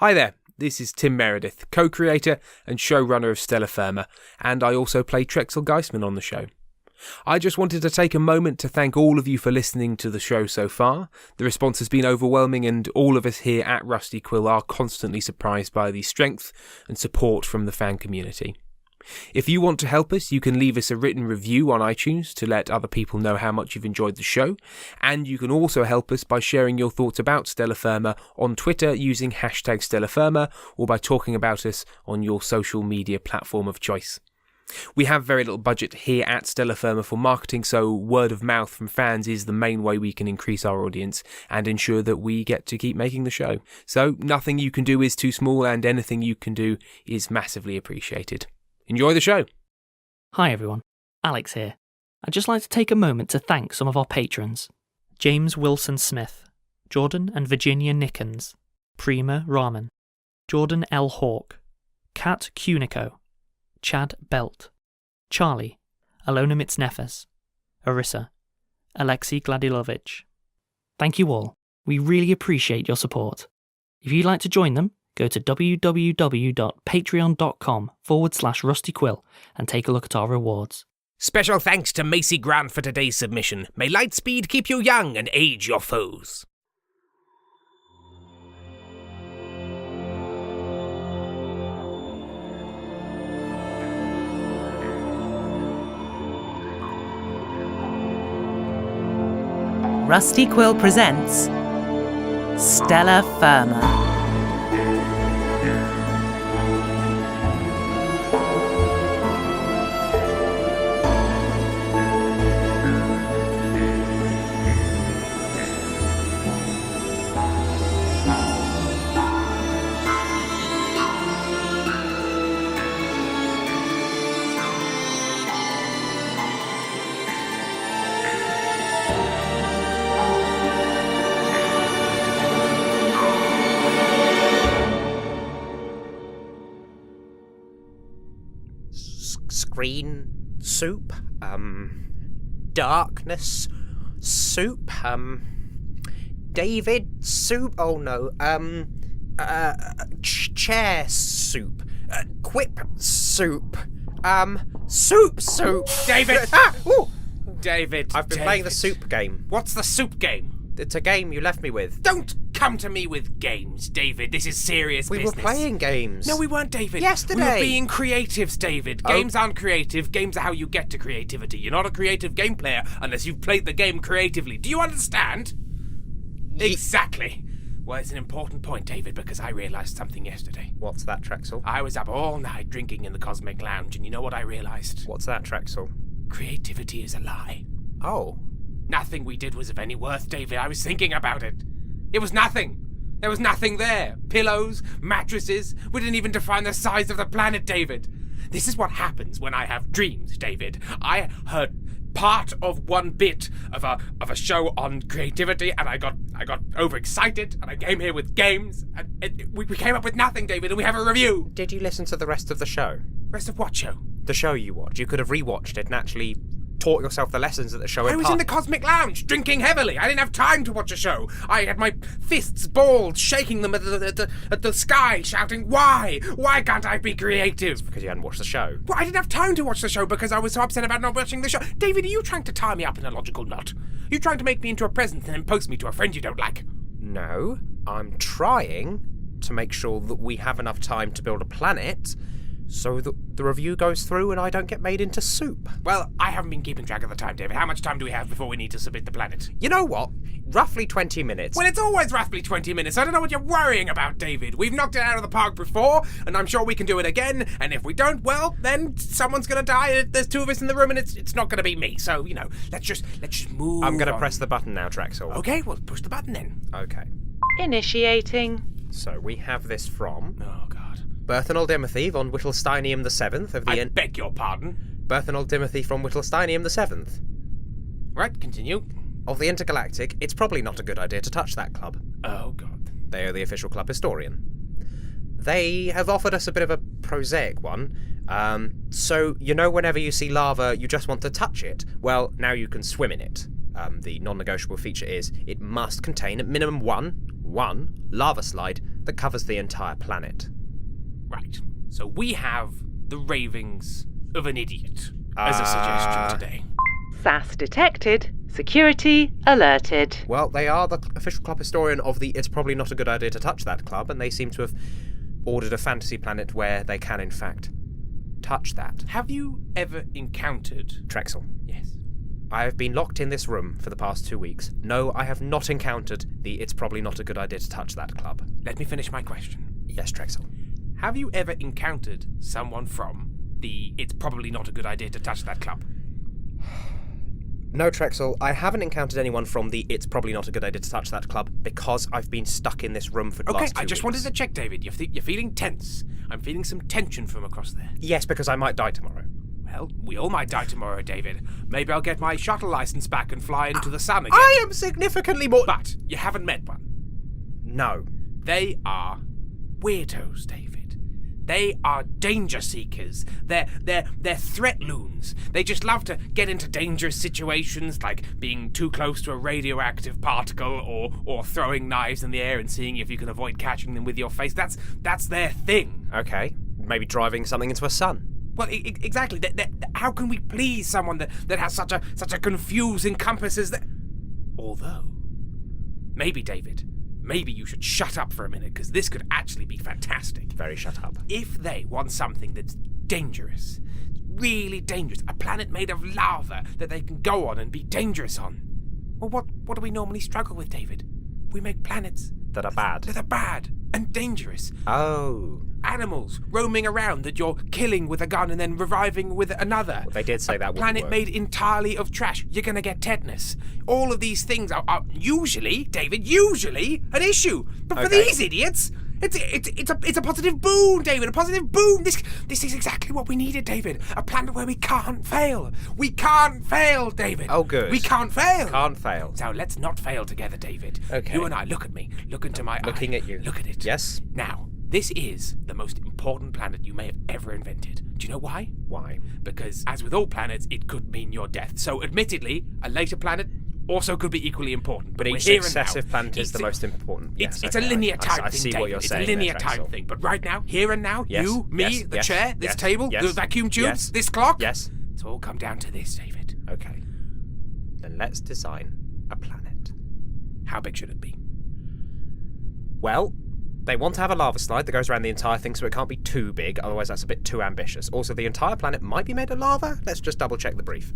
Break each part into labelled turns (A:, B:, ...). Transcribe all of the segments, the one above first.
A: Hi there, this is Tim Meredith, co-creator and showrunner of Stellar Firma, and I also play Trexel Geistman on the show. I just wanted to take a moment to thank all of you for listening to the show so far. The response has been overwhelming, and all of us here at Rusty Quill are constantly surprised by the strength and support from the fan community. If you want to help us, you can leave us a written review on iTunes to let other people know how much you've enjoyed the show, and you can also help us by sharing your thoughts about Stellar Firma on Twitter using hashtag Stellar Firma, or by talking about us on your social media platform of choice. We have very little budget here at Stellar Firma for marketing, so word of mouth from fans is the main way we can increase our audience and ensure that we get to keep making the show. So nothing you can do is too small, and anything you can do is massively appreciated. Enjoy the show.
B: Hi everyone, Alex here. I'd just like to take a moment to thank some of our patrons. James Wilson Smith, Jordan and Virginia Nickens, Prima Rahman, Jordan L. Hawk, Kat Cunico, Chad Belt, Charlie, Alona Mitznefes, Arissa, Alexei Gladilovich. Thank you all. We really appreciate your support. If you'd like to join them, go to www.patreon.com/RustyQuill and take a look at our rewards.
C: Special thanks to Macy Grant for today's submission. May Lightspeed keep you young and age your foes.
D: Rusty Quill presents Stellar Firma.
C: Green soup, darkness soup, David soup, oh no, chair soup, quip soup, soup, David! David,
E: I've been playing the soup game.
C: What's the soup game?
E: It's a game you left me with.
C: Don't come to me with games, David. This is serious business.
E: We were playing games.
C: No, we weren't, David.
E: Yesterday.
C: We were being creatives, David. Games aren't creative. Games are how you get to creativity. You're not a creative game player unless you've played the game creatively. Do you understand? Exactly. Well, it's an important point, David, because I realised something yesterday.
E: What's that, Trexel?
C: I was up all night drinking in the Cosmic Lounge, and you know what I realised?
E: What's that, Trexel?
C: Creativity is a lie.
E: Oh.
C: Nothing we did was of any worth, David. I was thinking about it. It was nothing. There was nothing there. Pillows, mattresses. We didn't even define the size of the planet, David. This is what happens when I have dreams, David. I heard part of one bit of a show on creativity, and I got overexcited, and I came here with games, and we came up with nothing, David, and we have a review.
E: Did you listen to the rest of the show?
C: Rest of what show?
E: The show you watched. You could have rewatched it and actually taught yourself the lessons that the show
C: I was in the Cosmic Lounge, drinking heavily. I didn't have time to watch a show. I had my fists balled, shaking them at the sky, shouting, "Why? Why can't I be creative?"
E: because you hadn't watched the show.
C: Well, I didn't have time to watch the show because I was so upset about not watching the show. David, are you trying to tie me up in a logical knot? Are you trying to make me into a present and then post me to a friend you don't like?
E: No, I'm trying to make sure that we have enough time to build a planet so that the review goes through and I don't get made into soup.
C: Well, I haven't been keeping track of the time, David. How much time do we have before we need to submit the planet?
E: You know what? Roughly 20 minutes.
C: Well, it's always roughly 20 minutes. I don't know what you're worrying about, David. We've knocked it out of the park before, and I'm sure we can do it again. And if we don't, well, then someone's going to die. There's two of us in the room, and it's not going to be me. So, you know, let's just move
E: I'm going to
C: on.
E: Press the button now, Trexel.
C: Okay, well, push the button then.
E: Okay.
D: Initiating.
E: So we have this from
C: Oh, God.
E: Berthenoldimothy von Wittlesteinium the 7th of the...
C: I beg your pardon?
E: Berthenoldimothy from Wittlesteinium the 7th.
C: Right, continue.
E: Of the Intergalactic, it's probably not a good idea to touch that club.
C: Oh, God.
E: They are the official club historian. They have offered us a bit of a prosaic one. So, you know whenever you see lava, you just want to touch it? Well, now you can swim in it. The non-negotiable feature is it must contain at minimum one lava slide that covers the entire planet.
C: Right. So we have the ravings of an idiot as a suggestion today.
D: SAS detected. Security alerted.
E: Well, they are the official club historian of the It's Probably Not a Good Idea to Touch That club, and they seem to have ordered a fantasy planet where they can, in fact, touch that.
C: Have you ever encountered...
E: Trexel,
C: Yes.
E: I have been locked in this room for the past 2 weeks. No, I have not encountered the It's Probably Not a Good Idea to Touch That club.
C: Let me finish my question.
E: Yes, Trexel.
C: Have you ever encountered someone from the It's Probably Not a Good Idea to Touch That club?
E: No, Trexel, I haven't encountered anyone from the It's Probably Not a Good Idea to Touch That club because I've been stuck in this room for the last 2
C: Okay, I just
E: weeks.
C: wanted to check, David. You're feeling tense. I'm feeling some tension from across there.
E: Yes, because I might die tomorrow.
C: Well, we all might die tomorrow, David. Maybe I'll get my shuttle license back and fly into the sun again.
E: I am significantly more...
C: But you haven't met one.
E: No.
C: They are weirdos, David. They are danger seekers. They're threat loons. They just love to get into dangerous situations, like being too close to a radioactive particle or throwing knives in the air and seeing if you can avoid catching them with your face. That's their thing.
E: Okay. Maybe driving something into a sun.
C: Well, exactly. How can we please someone that has such a confusing compass as that? Although, maybe, David, maybe you should shut up for a minute, because this could actually be fantastic.
E: Very shut up.
C: If they want something that's dangerous, really dangerous, a planet made of lava that they can go on and be dangerous on, well, what do we normally struggle with, David? We make planets
E: That are bad.
C: that are bad and dangerous.
E: Oh.
C: Animals roaming around that you're killing with a gun and then reviving with another.
E: Well, they did say that wouldn't
C: planet
E: work.
C: made entirely of trash. You're going to get tetanus. All of these things are usually, David, an issue. But for
E: Okay.
C: these idiots, it's a positive boon, David. A positive boon. This is exactly what we needed, David. A planet where we can't fail. We can't fail, David.
E: Oh, good.
C: We can't fail.
E: Can't fail.
C: So let's not fail together, David.
E: Okay.
C: You and I, look at me. Look into my eye.
E: Looking at you.
C: Look at it.
E: Yes?
C: Now, this is the most important planet you may have ever invented. Do you know why?
E: Why?
C: Because, as with all planets, it could mean your death. So, admittedly, a later planet also could be equally important.
E: But
C: we're
E: each
C: here and
E: successive
C: now.
E: planet is
C: Each
E: the most important.
C: It's
E: Yes,
C: a
E: okay,
C: linear time
E: I
C: thing,
E: see
C: David.
E: what you're saying.
C: It's a linear
E: there,
C: time
E: Trexel.
C: thing. But right now, here and now,
E: Yes,
C: you, me,
E: yes,
C: the
E: yes,
C: chair, this
E: yes,
C: table,
E: yes,
C: the vacuum tubes,
E: yes.
C: this clock.
E: Yes.
C: It's all come down to this, David.
E: Okay. Then let's design a planet.
C: How big should it be?
E: Well, they want to have a lava slide that goes around the entire thing, so it can't be too big, otherwise that's a bit too ambitious. Also, the entire planet might be made of lava. Let's just double check the brief.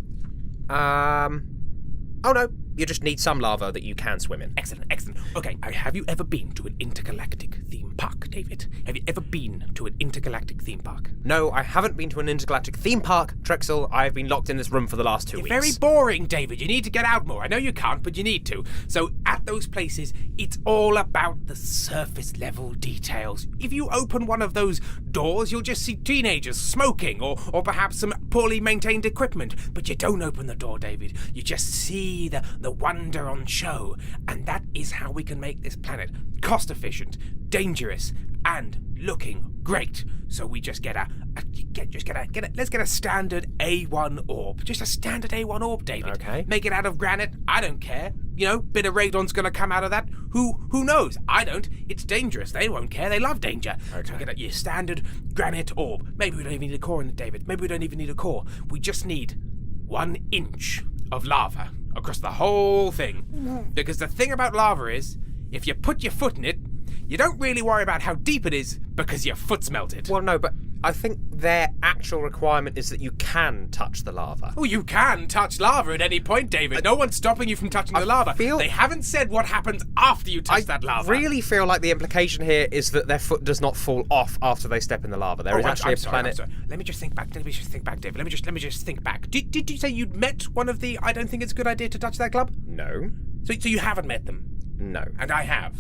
E: Oh no, you just need some lava that you can swim in.
C: Excellent, excellent. Okay, have you ever been to an intergalactic theme park, David? Have you ever been to an intergalactic theme park?
E: No, I haven't been to an intergalactic theme park, Trexel. I've been locked in this room for the last 2 weeks.
C: Very boring, David. You need to get out more. I know you can't, but you need to. So at those places, it's all about the surface level details. If you open one of those doors, you'll just see teenagers smoking or perhaps some poorly maintained equipment. But you don't open the door, David. You just see the wonder on show. And that is how we can make this planet cost efficient, dangerous, and looking great. So we just let's get a standard A1 orb. Just a standard A1 orb, David.
E: Okay.
C: Make it out of granite. I don't care. You know, bit of radon's gonna come out of that. Who knows? I don't. It's dangerous. They won't care. They love danger.
E: Okay.
C: So get your standard granite orb. Maybe we don't even need a core in it, David. Maybe we don't even need a core. We just need 1 inch of lava across the whole thing. Because the thing about lava is, if you put your foot in it, you don't really worry about how deep it is because your foot's melted.
E: Well, no, but I think their actual requirement is that you can touch the lava.
C: Oh, you can touch lava at any point, David. No one's stopping you from touching the lava. They haven't said what happens after you touch that lava.
E: I really feel like the implication here is that their foot does not fall off after they step in the lava. There is actually a planet.
C: I'm sorry. Let me just think back, David. Let me just think back. Did you say you'd met one of the I don't think it's a good idea to touch that club?
E: No.
C: So you haven't met them?
E: No.
C: And I have.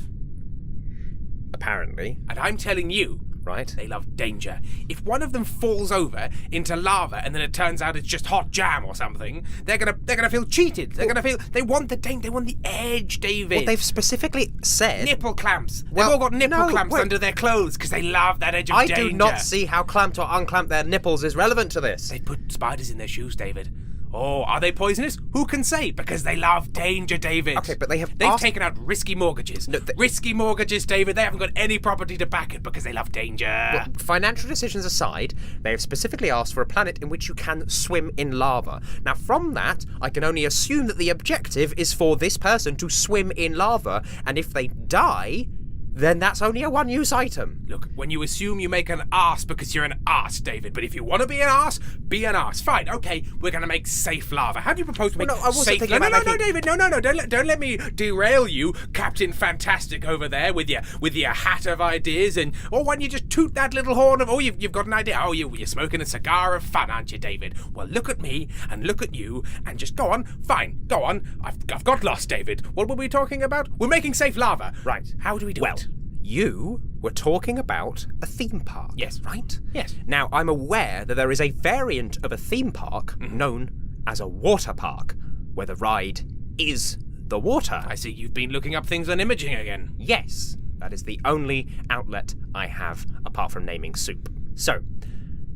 E: Apparently.
C: And I'm telling you,
E: Right.
C: they love danger. If one of them falls over into lava and then it turns out it's just hot jam or something, they're gonna feel cheated. They're gonna feel they want the edge, David.
E: Well, they've specifically said
C: nipple clamps.
E: Well,
C: They've all got nipple
E: no,
C: clamps
E: wait.
C: under their clothes because they love that edge of danger.
E: I do not see how clamped or unclamped their nipples is relevant to this.
C: They put spiders in their shoes, David. Oh, are they poisonous? Who can say? Because they love danger, David.
E: Okay, but they've
C: taken out risky mortgages.
E: No,
C: risky mortgages, David. They haven't got any property to back it because they love danger.
E: Well, financial decisions aside, they have specifically asked for a planet in which you can swim in lava. Now, from that, I can only assume that the objective is for this person to swim in lava, and if they die, then that's only a one-use item.
C: Look, when you assume, you make an arse because you're an arse, David. But if you want to be an arse, be an arse. Fine, okay, we're going to make safe lava. How do you propose to make safe lava? No, David, no. Don't let me derail you, Captain Fantastic over there with your hat of ideas. And why don't you just toot that little horn of, you've got an idea. Oh, you're smoking a cigar of fun, aren't you, David? Well, look at me and look at you and just go on. Fine, go on. I've got lost, David. What were we talking about? We're making safe lava.
E: Right.
C: How do we do it?
E: You were talking about a theme park.
C: Yes.
E: Right?
C: Yes.
E: Now, I'm aware that there is a variant of a theme park known as a water park, where the ride is the water.
C: I see you've been looking up things on Imogen again.
E: Yes. That is the only outlet I have apart from naming soup. So,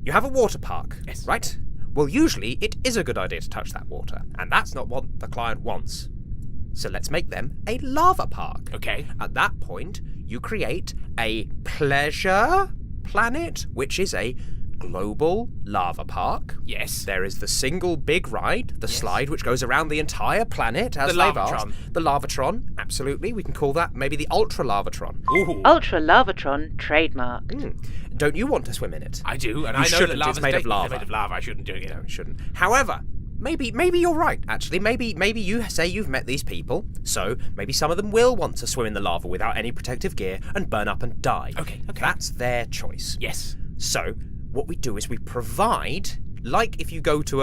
E: you have a water park,
C: yes,
E: right? Well, usually it is a good idea to touch that water, and that's not what the client wants. So let's make them a lava park.
C: Okay.
E: At that point, you create a pleasure planet, which is a global lava park.
C: Yes.
E: There is the single big ride, the slide, which goes around the entire planet, as they've asked. The Lavatron, absolutely. We can call that maybe the Ultra Lavatron.
C: Ooh.
D: Ultra Lavatron trademarked.
E: Don't you want to swim in it?
C: I do, and
E: You
C: I know
E: shouldn't.
C: that lava's
E: It's made of lava.
C: It's made of lava. I shouldn't do it.
E: No, you shouldn't. However, maybe you're right, actually. Maybe you say you've met these people, so maybe some of them will want to swim in the lava without any protective gear and burn up and die.
C: Okay.
E: That's their choice.
C: Yes.
E: So, what we do is we provide, like if you go to,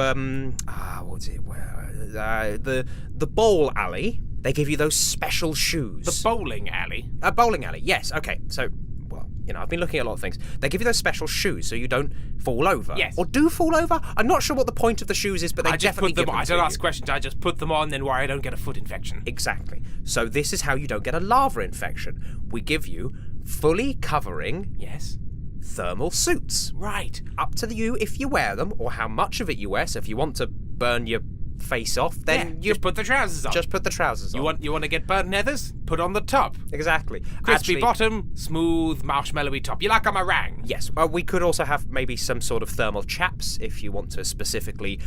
E: what's it, the bowl alley, they give you those special shoes.
C: The bowling alley?
E: A bowling alley, yes, okay. So, well, I've been looking at a lot of things. They give you those special shoes so you don't fall over.
C: Yes.
E: Or do fall over? I'm not sure what the point of the shoes is, but they definitely give them
C: I
E: to
C: don't
E: you.
C: ask questions, I just put them on, then where I don't get a foot infection.
E: Exactly. So this is how you don't get a lava infection. We give you fully covering
C: Yes.
E: thermal suits.
C: Right.
E: Up to you if you wear them, or how much of it you wear. So if you want to burn your face off, then you
C: just put the trousers on.
E: just put the trousers on.
C: You want to get burnt nethers? Put on the top.
E: Exactly.
C: Crispy
E: Actually,
C: bottom, smooth marshmallowy top. You like a meringue?
E: yes. We could also have maybe some sort of thermal chaps if you want to specifically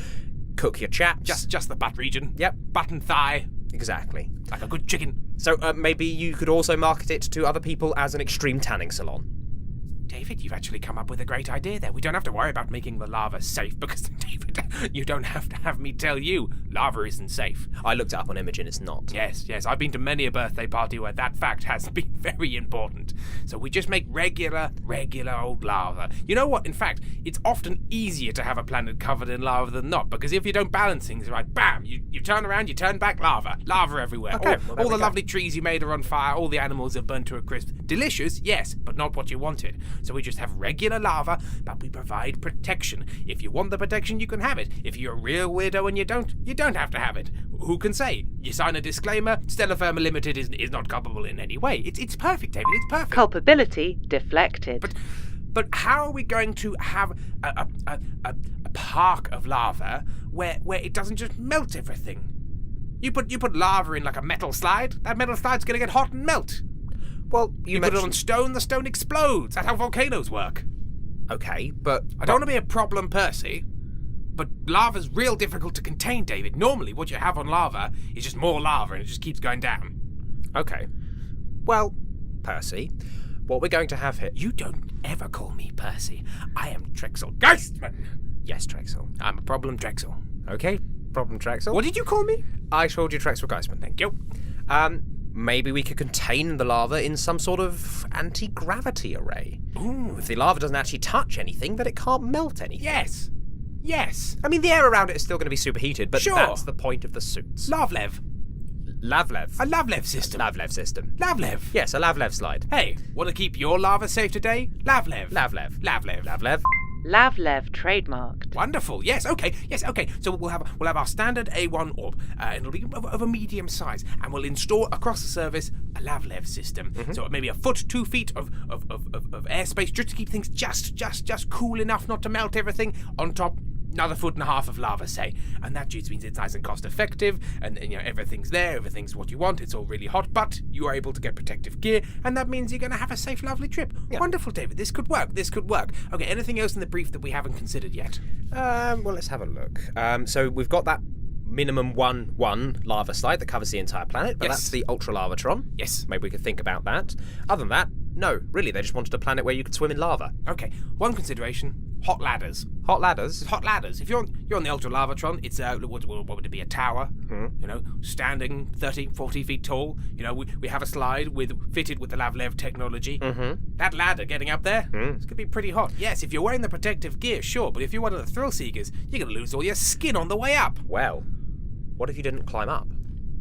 E: cook your chaps.
C: Just the butt region.
E: Yep.
C: Butt and thigh.
E: Exactly.
C: Like a good chicken.
E: So maybe you could also market it to other people as an extreme tanning salon.
C: David, you've actually come up with a great idea there. We don't have to worry about making the lava safe because, David, you don't have to have me tell you lava isn't safe.
E: I looked it up on Imogen, it's not.
C: Yes, I've been to many a birthday party where that fact has been very important. So we just make regular old lava. You know what? In fact, it's often easier to have a planet covered in lava than not, because if you don't balance things right, bam, you turn around, you turn back, lava everywhere.
E: Okay,
C: all the lovely trees you made are on fire, all the animals are burnt to a crisp. Delicious, yes, but not what you wanted. So we just have regular lava, but we provide protection. If you want the protection, you can have it. If you're a real weirdo and you don't have to have it. Who can say? You sign a disclaimer, Firma Ltd is not culpable in any way. It's perfect, David, it's perfect.
D: Culpability deflected.
C: But how are we going to have a park of lava where it doesn't just melt everything? You put lava in like a metal slide, that metal slide's going to get hot and melt.
E: Well,
C: You put it on stone, the stone explodes. That's how volcanoes work.
E: Okay, but
C: I don't want to be a problem, Percy, but lava's real difficult to contain, David. Normally, what you have on lava is just more lava and it just keeps going down.
E: Okay. Well, Percy, what we're going to have here...
C: You don't ever call me Percy. I am Trexel Geistman.
E: Yes, Trexel.
C: I'm a problem Trexel.
E: Okay, problem Trexel.
C: What did you call me?
E: I told you Trexel Geistman.
C: Thank you.
E: Maybe we could contain the lava in some sort of anti-gravity array.
C: Ooh.
E: If the lava doesn't actually touch anything, then it can't melt anything.
C: Yes.
E: I mean, the air around it is still going to be superheated, but
C: Sure.
E: that's the point of the suits.
C: Lavlev.
E: Lavlev.
C: A Lavlev system.
E: Lavlev system.
C: Lavlev.
E: Yes, a Lavlev slide.
C: Hey, want to keep your lava safe today? Lavlev.
E: Lavlev.
C: Lavlev.
E: Lavlev.
D: Lavlev trademarked.
C: Wonderful. Yes. Okay. So we'll have our standard A1 orb. It'll be of a medium size, and we'll install across the surface a Lavlev system. So maybe a foot, 2 feet of airspace, just to keep things just cool enough not to melt everything. On top, another 1.5 foot of lava, say, and that just means it's nice and cost effective, and everything's there, everything's what you want, it's all really hot, but you are able to get protective gear, and that means you're going to have a safe, lovely trip. Yeah. Wonderful, David. This could work. Okay, anything else in the brief that we haven't considered yet?
E: Well, let's have a look. So we've got that minimum one lava slide that covers the entire planet, but that's the Ultra Lavatron.
C: Yes.
E: Maybe we could think about that. Other than that, no, really, they just wanted a planet where you could swim in lava.
C: Okay, one consideration, hot ladders.
E: Hot ladders?
C: Hot ladders. If you're on the Ultra Lavatron, it's, what would it be, a tower? Standing 30, 40 feet tall. We have a slide fitted with the Lavlev technology. That ladder getting up there, it's going to be pretty hot. Yes, if you're wearing the protective gear, sure, but if you're one of the thrill seekers, you're going to lose all your skin on the way up.
E: Well, what if you didn't climb up,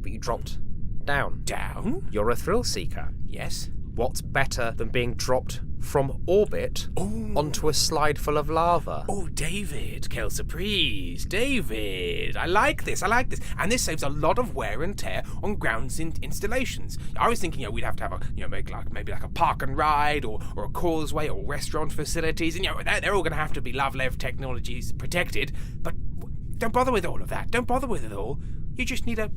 E: but you dropped down?
C: Down?
E: You're a thrill seeker.
C: Yes.
E: What's better than being dropped from orbit onto a slide full of lava?
C: Oh, David, quelle surprise. David, I like this. And this saves a lot of wear and tear on ground installations. I was thinking, we'd have to have maybe like a park and ride or a causeway or restaurant facilities. And, they're all going to have to be Lavlev technologies protected. But don't bother with all of that. Don't bother with it all. You just need a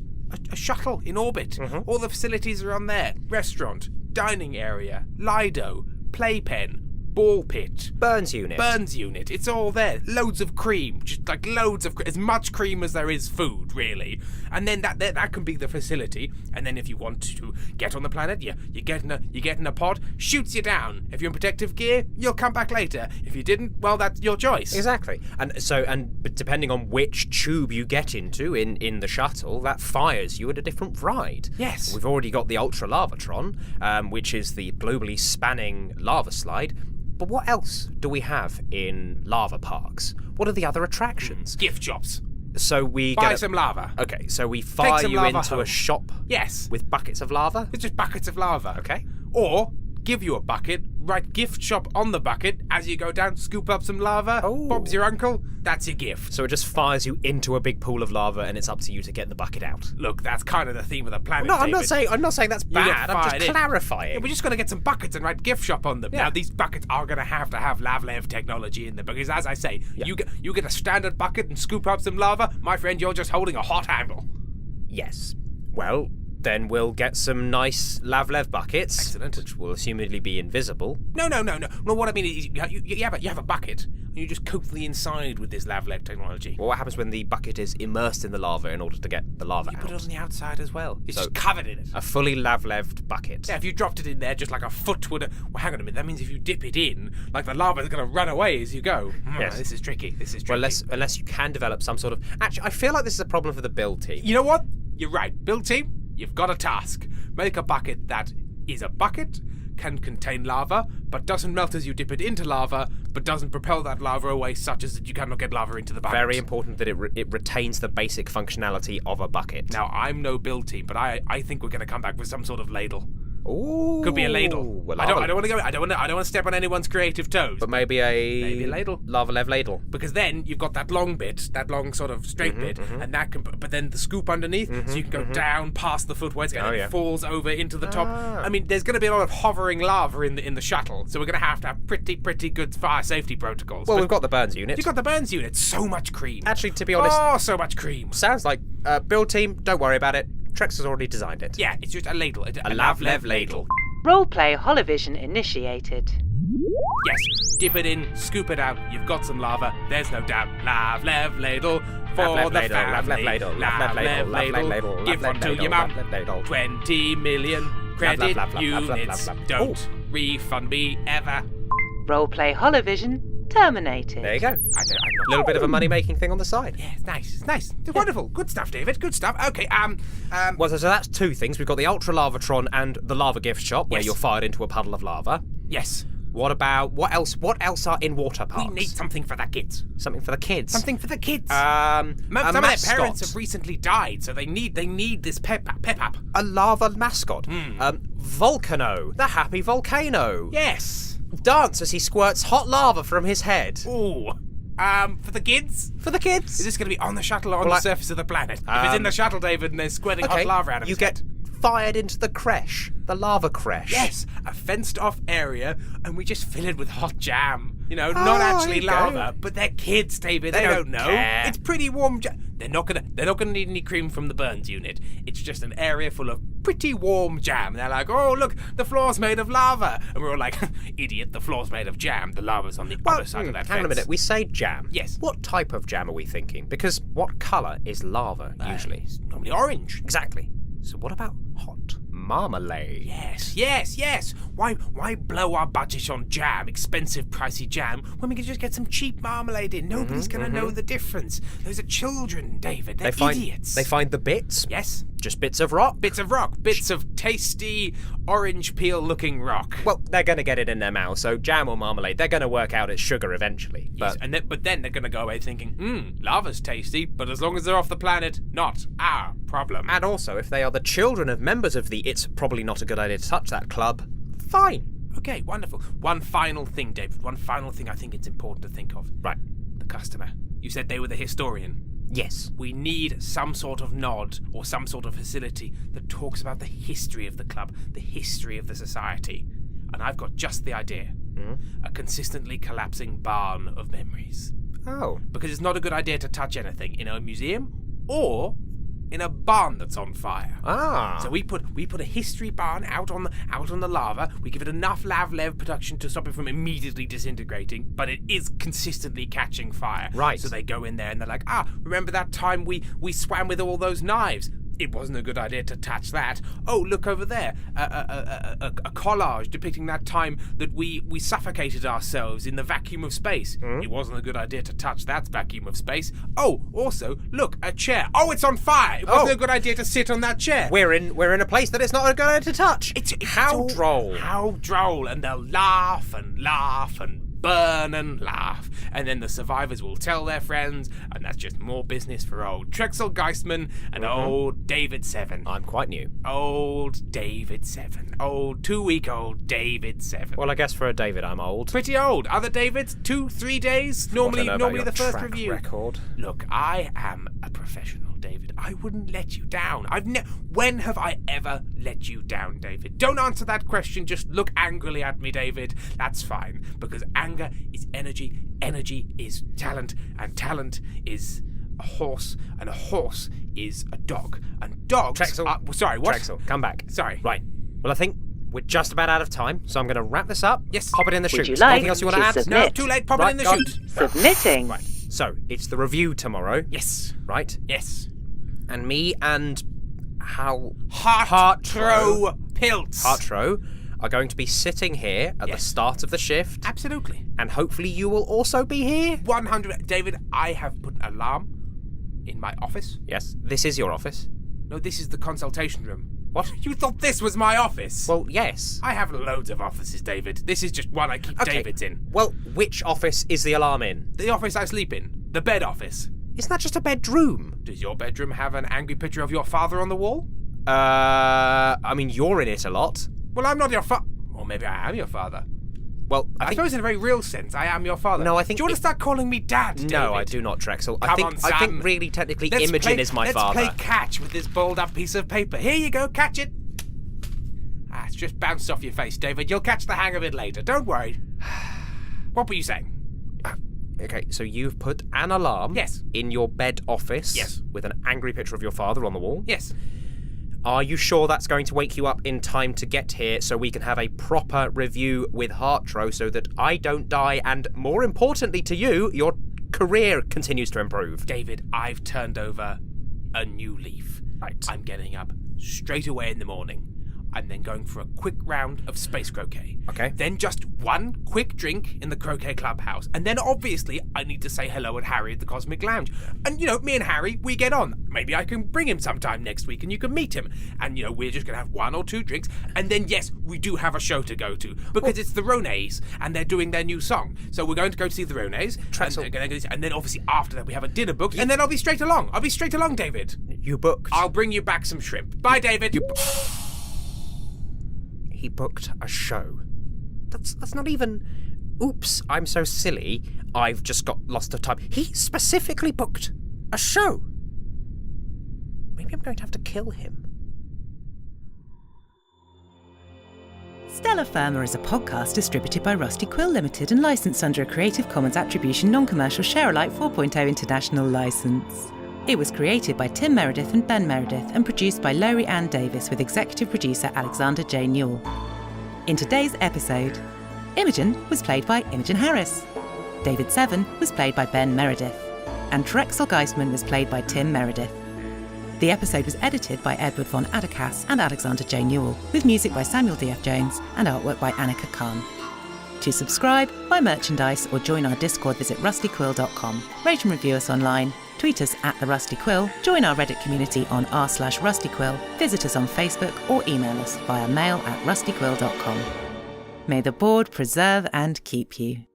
C: shuttle in orbit. All the facilities are on there. Restaurant, dining area, Lido, playpen, ball pit,
E: Burns unit.
C: It's all there. Loads of cream, just like as much cream as there is food, really. And then that can be the facility. And then if you want to get on the planet, you get in a pod, shoots you down. If you're in protective gear, you'll come back later. If you didn't, well, that's your choice.
E: Exactly. And depending on which tube you get into in the shuttle, that fires you at a different ride.
C: Yes.
E: We've already got the Ultra Lavatron, which is the globally spanning lava slide. But what else do we have in lava parks? What are the other attractions?
C: Gift shops.
E: So we
C: buy some lava.
E: Okay, so we fire you into a shop.
C: Yes.
E: With buckets of lava?
C: It's just buckets of lava.
E: Okay.
C: Or give you a bucket, write gift shop on the bucket. As you go down, scoop up some lava.
E: Oh.
C: Bob's your uncle. That's your gift.
E: So it just fires you into a big pool of lava, and it's up to you to get the bucket out.
C: Look, that's kind of the theme of the planet.
E: No,
C: David.
E: I'm not saying that's bad. I'm just clarifying.
C: Yeah, we're just going to get some buckets and write gift shop on them.
E: Yeah.
C: Now, these buckets are going to have Lavlev technology in them because, as I say, you get a standard bucket and scoop up some lava. My friend, you're just holding a hot handle.
E: Yes. Well, then we'll get some nice Lavlev buckets.
C: Excellent.
E: Which will assumedly be invisible.
C: No. No, what I mean is you have a bucket and you just coat the inside with this Lavlev technology.
E: Well, what happens when the bucket is immersed in the lava in order to get the lava out?
C: You put it on the outside as well. It's just covered in it.
E: A fully Lavleved bucket.
C: Yeah, if you dropped it in there just like a foot would... Well, hang on a minute. That means if you dip it in, like the lava is going to run away as you go.
E: Yes.
C: This is tricky.
E: Well, unless you can develop some sort of... Actually, I feel like this is a problem for the build team.
C: You know what? You're right. Build team, you've got a task. Make a bucket that is a bucket, can contain lava, but doesn't melt as you dip it into lava, but doesn't propel that lava away such as that you cannot get lava into the bucket.
E: Very important that it retains the basic functionality of a bucket.
C: Now, I'm no build team, but I think we're going to come back with some sort of ladle.
E: Ooh.
C: Could be a ladle.
E: Well,
C: I don't want to step on anyone's creative toes.
E: But maybe a
C: ladle.
E: Lavlev ladle.
C: Because then you've got that long bit, that long sort of straight bit, and that can. But then the scoop underneath, so you can go down past the footways, and it falls over into the top. I mean, there's going to be a lot of hovering lava in the shuttle, so we're going to have pretty good fire safety protocols.
E: Well, we've got the Burns unit.
C: You've got the Burns unit. So much cream.
E: Actually, to be honest,
C: so much cream.
E: Sounds like build team. Don't worry about it. Trex has already designed it.
C: Yeah, it's just a ladle, a Lavlev ladle.
D: Roleplay holovision initiated.
C: Yes, dip it in, scoop it out, you've got some lava, there's no doubt. Lavlev ladle for the family. Lavlev ladle, give one to your mum. 20 million credit units. Don't refund me ever.
D: Roleplay holovision terminated.
E: There you go. A little bit of a money-making thing on the side.
C: Yeah, it's nice. It's wonderful. Good stuff, David. Good stuff. Okay,
E: Well, so that's two things. We've got the Ultra Lavatron and the Lava Gift Shop, where
C: Yes.
E: you're fired into a puddle of lava.
C: Yes.
E: What else are in water parks?
C: We need something for the kids.
E: Something for the kids.
C: Some of
E: a
C: their
E: mascot.
C: parents have recently died, so they need this pep up.
E: A lava mascot. Volcano, the happy volcano.
C: Yes.
E: Dance as he squirts hot lava from his head.
C: Ooh. For the kids?
E: For the kids.
C: Is this going to be on the shuttle or on the surface of the planet? If it's in the shuttle, David, and they're squirting hot lava out of
E: you
C: his
E: get
C: head.
E: fired into the creche, the lava creche.
C: Yes, a fenced-off area, and we just fill it with hot jam. You know, not actually
E: there you go.
C: lava, but they're kids, David. They don't know.
E: care.
C: It's pretty warm. They're not gonna need any cream from the burns unit. It's just an area full of pretty warm jam. They're like, oh look, the floor's made of lava, and we're all like, idiot, the floor's made of jam. The lava's on the other side of that
E: Hang on a
C: fence.
E: minute. We say jam.
C: Yes.
E: What type of jam are we thinking? Because what colour is lava usually?
C: It's normally orange.
E: Exactly. So what about hot marmalade?
C: Yes. Why blow our budget on jam, expensive, pricey jam, when we can just get some cheap marmalade in? Nobody's going to know the difference. Those are children, David. They're idiots.
E: They find the bits.
C: Yes.
E: Just bits of rock.
C: Bits of tasty, orange peel-looking rock.
E: Well, they're going to get it in their mouth, so jam or marmalade, they're going to work out it's sugar eventually.
C: Yes, but then they're going to go away thinking, lava's tasty, but as long as they're off the planet, not our problem.
E: And also, if they are the children of members of the It's Probably Not a Good Idea to Touch That club, fine.
C: Okay, wonderful. One final thing, David. One final thing I think it's important to think of.
E: Right.
C: The customer. You said they were the historian.
E: Yes.
C: We need some sort of nod or some sort of facility that talks about the history of the club, the history of the society. And I've got just the idea. A consistently collapsing barn of memories.
E: Oh.
C: Because it's not a good idea to touch anything in a museum or in a barn that's on fire.
E: Ah.
C: So we put a history barn out on the lava. We give it enough lav-lev production to stop it from immediately disintegrating, but it is consistently catching fire.
E: Right.
C: So they go in there and they're like, remember that time we swam with all those knives? It wasn't a good idea to touch that. Oh, look over there. A collage depicting that time that we suffocated ourselves in the vacuum of space. It wasn't a good idea to touch that vacuum of space. Oh, also, look, a chair. Oh, it's on fire. It wasn't a good idea to sit on that chair.
E: We're in a place that it's not a good idea to touch.
C: It's
E: how droll.
C: How droll. And they'll laugh and burn and laugh, and then the survivors will tell their friends, and that's just more business for old Trexel Geistman and old David 7.
E: I'm quite new.
C: Old David 7. Old 2-week-old David 7.
E: Well, I guess for a David, I'm old.
C: Pretty old. Other Davids, 2-3 days. Normally the first
E: track
C: review.
E: Record.
C: Look, I am a professional, David. I wouldn't let you down. When have I ever let you down, David? Don't answer that question. Just look angrily at me, David. That's fine, because anger is energy. Energy is talent, and talent is a horse, and a horse is a dog, and dogs.
E: Trexel.
C: Sorry, what?
E: Trexel, come back.
C: Sorry.
E: Right. Well, I think we're just about out of time, so I'm going to wrap this up.
C: Yes.
E: Pop it in the
D: Would
E: chute.
D: you like
E: Anything else you want
D: to
E: to add?
D: submit?
C: No, too late. Pop it in the
E: Right,
C: chute.
D: Submitting.
E: Right. So it's the review tomorrow.
C: Yes.
E: Right.
C: Yes.
E: And me and
C: Hartro Pilts.
E: Hartro are going to be sitting here at the
C: Yes.
E: start of the shift,
C: Absolutely.
E: and hopefully you will also be here.
C: 100. David, I have put an alarm in my office.
E: Yes, this is your office.
C: No, this is the consultation room.
E: What?
C: You thought this was my office?
E: Well, yes.
C: I have loads of offices, David. This is just one I keep
E: Okay.
C: David's in.
E: Well, which office is the alarm in?
C: The office I sleep in. The bed office.
E: Isn't that just a bedroom?
C: Does your bedroom have an angry picture of your father on the wall?
E: I mean, you're in it a lot.
C: Well, I'm not your father. Or maybe I am your father.
E: Well,
C: I suppose in a very real sense, I am your father.
E: No, I think
C: Do you want to start calling me Dad, David?
E: No, I do not, Trexel.
C: Come on,
E: I think
C: son.
E: really technically Imogen is my father.
C: Let's play catch with this balled-up piece of paper. Here you go, catch it. It's just bounced off your face, David. You'll catch the hang of it later. Don't worry. What were you saying?
E: Okay, so you've put an alarm
C: Yes.
E: in your bed office
C: Yes.
E: with an angry picture of your father on the wall.
C: Yes.
E: Are you sure that's going to wake you up in time to get here so we can have a proper review with Hartro so that I don't die and, more importantly to you, your career continues to improve?
C: David, I've turned over a new leaf.
E: Right.
C: I'm getting up straight away in the morning. I'm then going for a quick round of space croquet.
E: Okay.
C: Then just one quick drink in the croquet clubhouse. And then obviously I need to say hello at Harry at the Cosmic Lounge. And, me and Harry, we get on. Maybe I can bring him sometime next week and you can meet him. And, we're just going to have 1 or 2 drinks. And then, yes, we do have a show to go to. Because it's the Ronays and they're doing their new song. So we're going to go see the Ronays. And then obviously after that we have a dinner booked. And then I'll be straight along. David.
E: You booked.
C: I'll bring you back some shrimp. Bye, David.
E: He booked a show. That's not even... Oops, I'm so silly. I've just got lost of time. He specifically booked a show. Maybe I'm going to have to kill him.
F: Stellar Firma is a podcast distributed by Rusty Quill Ltd and licensed under a Creative Commons Attribution Non-Commercial Share-alike 4.0 international licence. It was created by Tim Meredith and Ben Meredith and produced by Laurie Ann Davis with executive producer Alexander J. Newell. In today's episode, Imogen was played by Imogen Harris, David Seven was played by Ben Meredith, and Trexel Geistman was played by Tim Meredith. The episode was edited by Edward von Adekas and Alexander J. Newell, with music by Samuel D.F. Jones and artwork by Annika Khan. To subscribe, buy merchandise or join our Discord, visit rustyquill.com. Rate and review us online, tweet us at The Rusty Quill, join our Reddit community on r/rustyquill, visit us on Facebook or email us via mail@rustyquill.com. May the board preserve and keep you.